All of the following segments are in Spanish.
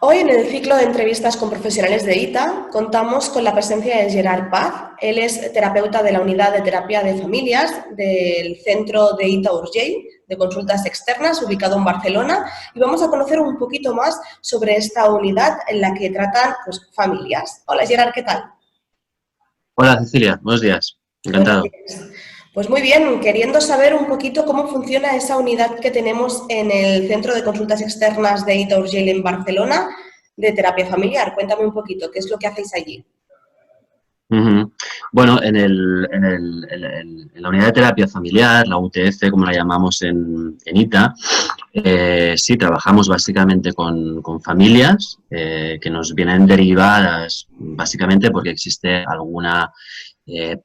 Hoy en el ciclo de entrevistas con profesionales de ITA contamos con la presencia de Gerard Paz. Él es terapeuta de la unidad de terapia de familias del centro de ITA Urgell de consultas externas ubicado en Barcelona y vamos a conocer un poquito más sobre esta unidad en la que tratan familias. Hola Gerard, ¿qué tal? Hola Cecilia, buenos días, Buenos encantado. días. Pues muy bien, queriendo saber un poquito cómo funciona esa unidad que tenemos en el Centro de Consultas Externas de ITA Urgell en Barcelona de terapia familiar. Cuéntame un poquito, ¿qué es lo que hacéis allí? Ujú. Bueno, en la unidad de terapia familiar, la UTF, como la llamamos en ITA, sí, trabajamos básicamente con familias que nos vienen derivadas básicamente porque existe alguna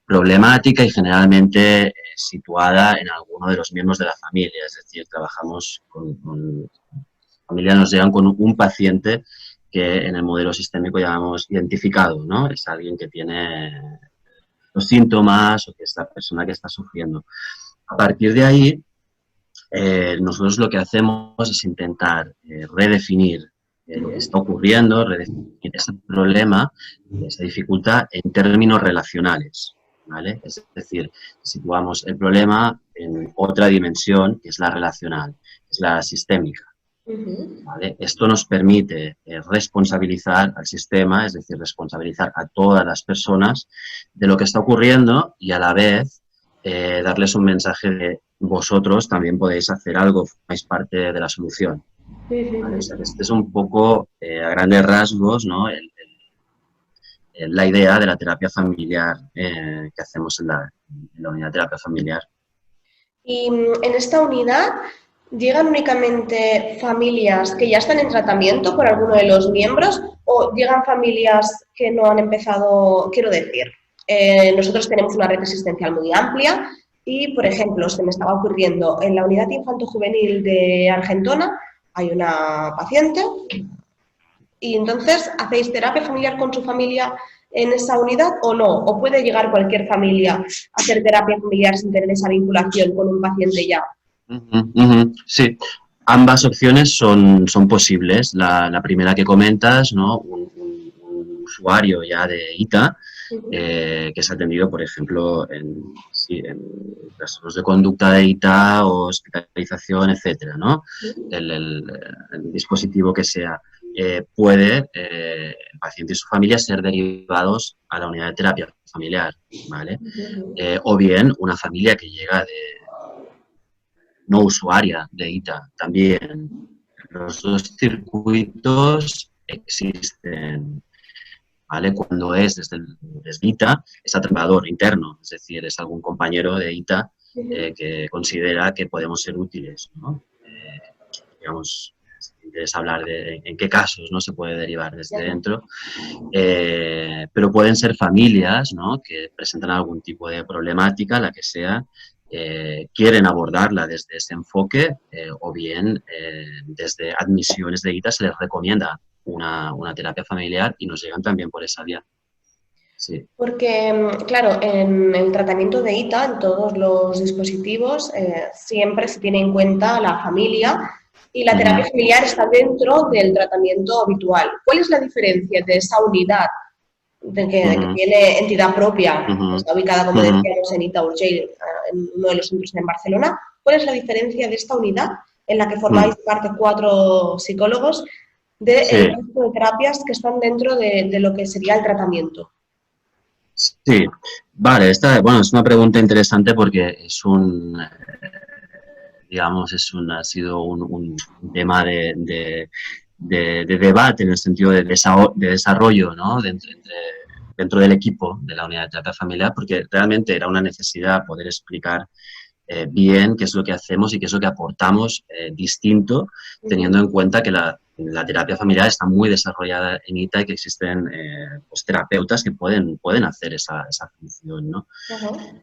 problemática y generalmente situada en alguno de los miembros de la familia. Es decir, trabajamos con familias, nos llegan con un paciente que en el modelo sistémico llamamos identificado, ¿no? Es alguien que tiene los síntomas o que es la persona que está sufriendo. A partir de ahí, nosotros lo que hacemos es intentar redefinir lo que está ocurriendo, redefinir ese problema, esa dificultad en términos relacionales. ¿Vale? Es decir, situamos el problema en otra dimensión, que es la relacional, que es la sistémica. Ujú. ¿Vale? Esto nos permite responsabilizar al sistema, es decir, responsabilizar a todas las personas de lo que está ocurriendo y a la vez darles un mensaje de vosotros también podéis hacer algo, formáis parte de la solución. ¿Vale? O sea, este es un poco, a grandes rasgos, ¿no? La idea de la terapia familiar que hacemos en la unidad de terapia familiar. Y en esta unidad llegan únicamente familias que ya están en tratamiento por alguno de los miembros o llegan familias que no han empezado, quiero decir, nosotros tenemos una red asistencial muy amplia y, por ejemplo, se me estaba ocurriendo, en la unidad infanto-juvenil de Argentona hay una paciente y entonces hacéis terapia familiar con su familia en esa unidad o no, o puede llegar cualquier familia a hacer terapia familiar sin tener esa vinculación con un paciente ya. Sí, ambas opciones son posibles. La primera que comentas, ¿no? Un usuario ya de ITA Uh -huh. que es atendido, por ejemplo, sí, en trastornos de conducta de ITA o hospitalización, etcétera, ¿no? El dispositivo que sea. Puede el paciente y su familia ser derivados a la unidad de terapia familiar, ¿vale? Uh -huh. O bien una familia que llega de no usuaria de ITA también. Los dos circuitos existen, ¿vale? Cuando es desde ITA, es atrapador interno, es decir, es algún compañero de ITA Uh -huh. que considera que podemos ser útiles, ¿no? Digamos, si quieres hablar de en qué casos no se puede derivar desde dentro, pero pueden ser familias, ¿no? Que presentan algún tipo de problemática, la que sea, quieren abordarla desde ese enfoque o bien desde admisiones de ITA se les recomienda una terapia familiar y nos llegan también por esa vía. Sí. Porque, claro, en el tratamiento de ITA, en todos los dispositivos, siempre se tiene en cuenta la familia y la Uh terapia -huh. familiar está dentro del tratamiento habitual. ¿Cuál es la diferencia de esa unidad Uh de que -huh. tiene entidad propia, Uh que -huh. está ubicada, como Uh -huh. decíamos, en ITA Urgell, en uno de los centros en Barcelona? ¿Cuál es la diferencia de esta unidad en la que formáis parte 4 psicólogos del Sí, resto de terapias que están dentro de lo que sería el tratamiento? sí. Vale, esta, bueno, es una pregunta interesante porque digamos, ha sido un tema de debate en el sentido de desarrollo, ¿no? Dentro del equipo de la unidad de terapia familiar, porque realmente era una necesidad poder explicar bien qué es lo que hacemos y qué es lo que aportamos distinto, Uh teniendo -huh. en cuenta que la terapia familiar está muy desarrollada en ITA y que existen pues, terapeutas que pueden hacer esa función, ¿no? Uh -huh.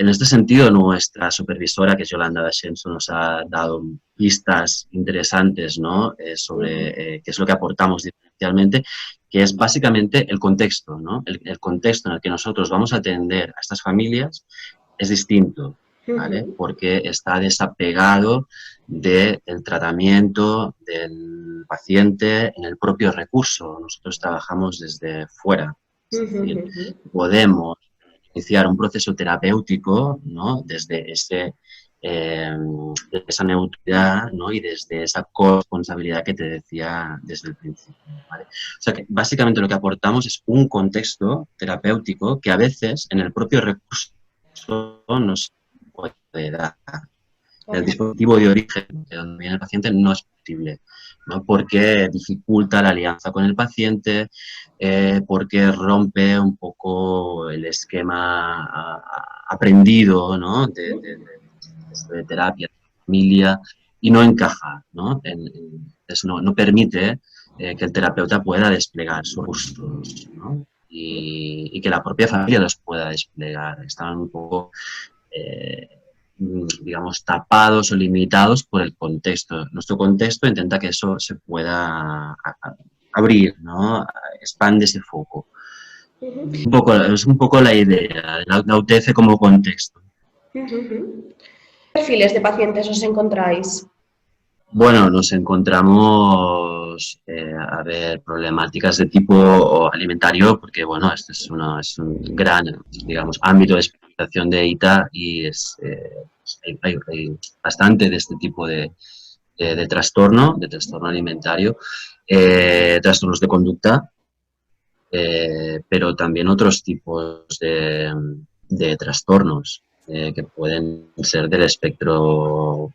En este sentido, nuestra supervisora, que es Yolanda Dascenso, nos ha dado pistas interesantes, ¿no? Uh Sobre qué es lo que aportamos diferencialmente, que es básicamente el contexto, ¿no? El contexto en el que nosotros vamos a atender a estas familias es distinto. ¿vale? Porque está desapegado del tratamiento del paciente en el propio recurso. Nosotros trabajamos desde fuera. Es decir, podemos iniciar un proceso terapéutico, ¿no? Desde esa neutralidad, ¿no? Y desde esa corresponsabilidad que te decía desde el principio, ¿vale? O sea que básicamente lo que aportamos es un contexto terapéutico que a veces en el propio recurso nos puede dar. El dispositivo de origen de donde viene el paciente no es posible, ¿no? Porque dificulta la alianza con el paciente, porque rompe un poco el esquema aprendido, ¿no? de terapia, de familia, y no encaja, ¿no? No permite que el terapeuta pueda desplegar sus recursos, ¿no? Y que la propia familia los pueda desplegar. Están un poco digamos, tapados o limitados por el contexto. Nuestro contexto intenta que eso se pueda abrir, ¿no? Expande ese foco. Es un poco la idea de la UTF como contexto. ¿Qué perfiles de pacientes os encontráis? Bueno, nos encontramos, problemáticas de tipo alimentario, porque, bueno, este es un gran, digamos, ámbito de especialización de ITA y hay bastante de este tipo de trastorno alimentario, trastornos de conducta, pero también otros tipos de trastornos que pueden ser del espectro.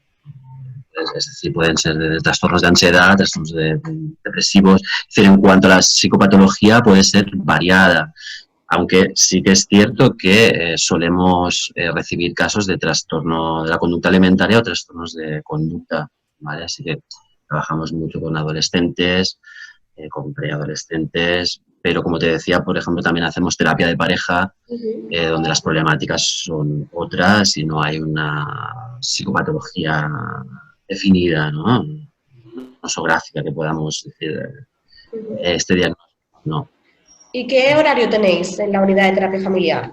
Es decir, pueden ser de trastornos de ansiedad, trastornos depresivos. Es decir, en cuanto a la psicopatología puede ser variada, aunque sí que es cierto que solemos recibir casos de trastorno de la conducta alimentaria o trastornos de conducta, ¿vale? Así que trabajamos mucho con adolescentes, con preadolescentes, pero como te decía, por ejemplo, también hacemos terapia de pareja, donde las problemáticas son otras y no hay una psicopatología definida, ¿no? Nosográfica que podamos decir este diagnóstico, no. ¿Y qué horario tenéis en la unidad de terapia familiar?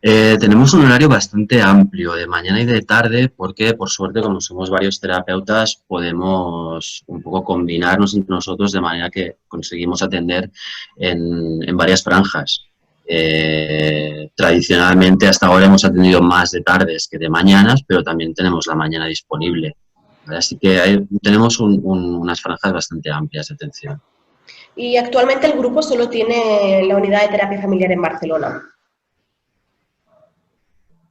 Tenemos un horario bastante amplio de mañana y de tarde porque, por suerte, como somos varios terapeutas, podemos un poco combinarnos entre nosotros de manera que conseguimos atender en varias franjas. Tradicionalmente, hasta ahora hemos atendido más de tardes que de mañanas, pero también tenemos la mañana disponible, ¿vale? Así que tenemos unas franjas bastante amplias de atención. Y actualmente el grupo solo tiene la unidad de terapia familiar en Barcelona.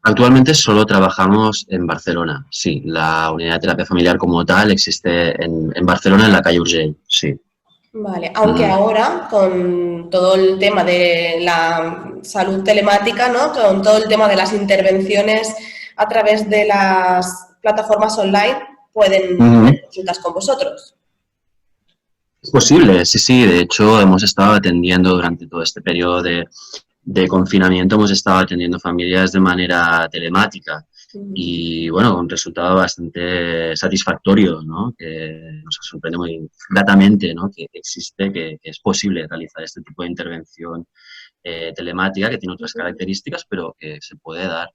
Actualmente solo trabajamos en Barcelona, sí. La unidad de terapia familiar como tal existe en Barcelona, en la calle Urgell, sí. Vale, aunque ahora con todo el tema de la salud telemática, ¿no? Con todo el tema de las intervenciones a través de las plataformas online, pueden tener consultas con vosotros. Es posible, sí, sí. De hecho, hemos estado atendiendo durante todo este periodo de confinamiento, hemos estado atendiendo familias de manera telemática y, bueno, con un resultado bastante satisfactorio, ¿no? Que nos sorprende muy gratamente, ¿no? Que existe, que es posible realizar este tipo de intervención telemática, que tiene otras características, pero que se puede dar.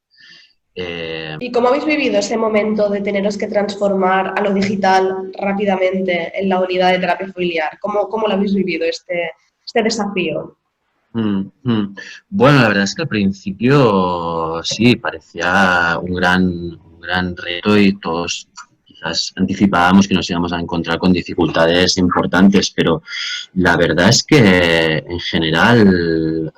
¿Y cómo habéis vivido ese momento de teneros que transformar a lo digital rápidamente en la unidad de terapia familiar? ¿Cómo lo habéis vivido este desafío? Bueno, la verdad es que al principio sí, parecía un gran reto y todos quizás anticipábamos que nos íbamos a encontrar con dificultades importantes, pero la verdad es que en general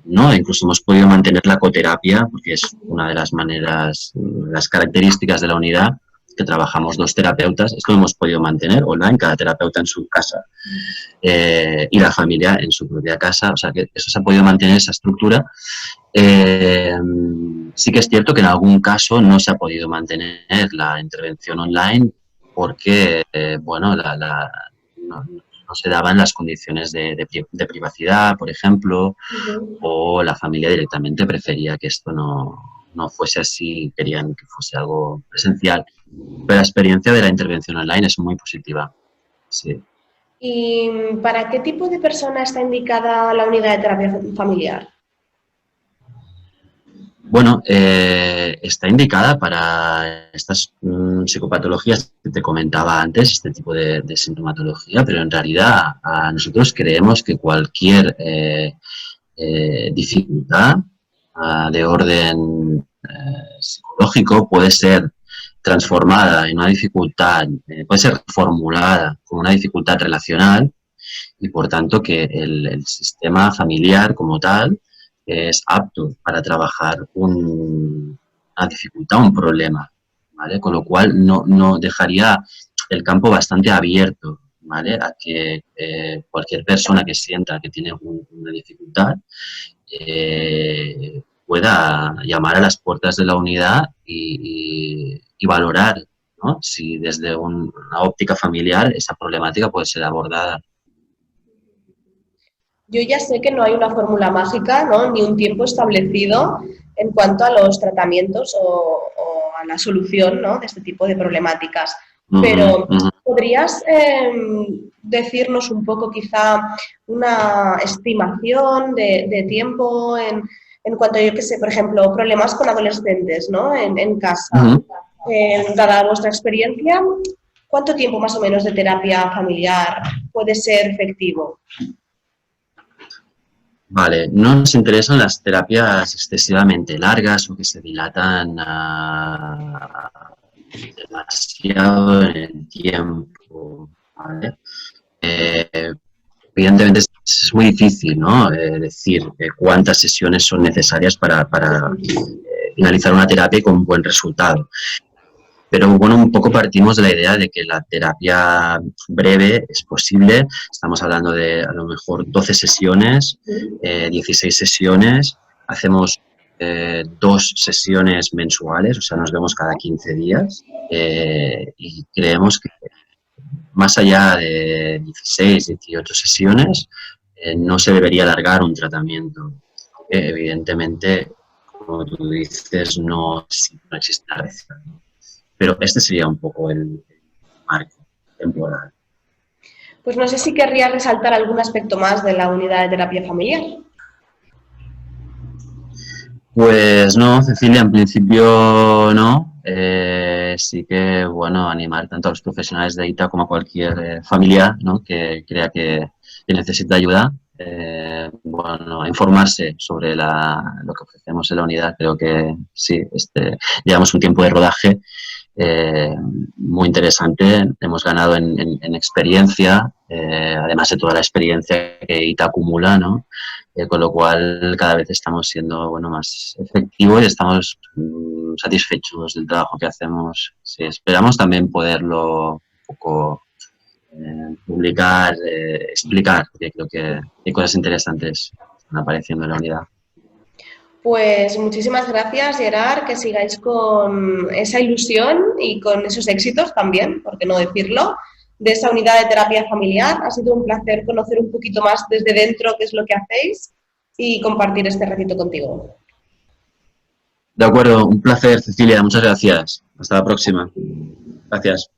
no, incluso hemos podido mantener la coterapia, porque es una de las maneras, las características de la unidad, que trabajamos dos terapeutas. Esto lo hemos podido mantener online, cada terapeuta en su casa y la familia en su propia casa, o sea que eso se ha podido mantener, esa estructura. Sí que es cierto que en algún caso no se ha podido mantener la intervención online porque, bueno, no se daban las condiciones de privacidad, por ejemplo, o la familia directamente prefería que esto no fuese así, querían que fuese algo presencial. Pero la experiencia de la intervención online es muy positiva, sí. ¿Y para qué tipo de persona está indicada la unidad de terapia familiar? Bueno, está indicada para estas psicopatologías que te comentaba antes, este tipo de sintomatología, pero en realidad nosotros creemos que cualquier dificultad de orden psicológico puede ser transformada en una dificultad, puede ser formulada como una dificultad relacional y por tanto que el sistema familiar como tal es apto para trabajar una dificultad, un problema, ¿vale? Con lo cual no dejaría el campo bastante abierto, ¿vale? A que cualquier persona que sienta que tiene una dificultad pueda llamar a las puertas de la unidad y valorar, ¿no? Si desde una óptica familiar esa problemática puede ser abordada. Yo ya sé que no hay una fórmula mágica, ¿no? Ni un tiempo establecido en cuanto a los tratamientos o a la solución, ¿no? De este tipo de problemáticas. Pero ¿podrías decirnos un poco quizá una estimación de tiempo en cuanto a, yo qué sé, por ejemplo, problemas con adolescentes, ¿no? En casa. Dada vuestra experiencia, ¿cuánto tiempo más o menos de terapia familiar puede ser efectivo? Vale, no nos interesan las terapias excesivamente largas o que se dilatan demasiado en el tiempo, ¿vale? Evidentemente es muy difícil, ¿no? Decir cuántas sesiones son necesarias para finalizar una terapia con un buen resultado. Pero bueno, un poco partimos de la idea de que la terapia breve es posible. Estamos hablando de a lo mejor 12 sesiones, 16 sesiones. Hacemos 2 sesiones mensuales, o sea, nos vemos cada 15 días. Y creemos que más allá de 16, 18 sesiones, no se debería alargar un tratamiento. Evidentemente, como tú dices, no existe la receta, ¿no? Pero este sería un poco el marco temporal. Pues no sé si querría resaltar algún aspecto más de la unidad de terapia familiar. Pues no, Cecilia, en principio no. Sí que, bueno, animar tanto a los profesionales de ITA como a cualquier familiar, ¿no? Que crea que necesita ayuda. Bueno, a informarse sobre lo que ofrecemos en la unidad. Creo que sí, llevamos un tiempo de rodaje muy interesante. Hemos ganado en experiencia, además de toda la experiencia que ITA acumula, ¿no? Con lo cual cada vez estamos siendo, bueno, más efectivos y estamos satisfechos del trabajo que hacemos. Sí, esperamos también poderlo un poco publicar, explicar, porque creo que hay cosas interesantes que están apareciendo en la unidad. Pues muchísimas gracias, Gerard, que sigáis con esa ilusión y con esos éxitos también, por qué no decirlo, de esa unidad de terapia familiar. Ha sido un placer conocer un poquito más desde dentro qué es lo que hacéis y compartir este ratito contigo. De acuerdo, un placer, Cecilia, muchas gracias. Hasta la próxima. Gracias.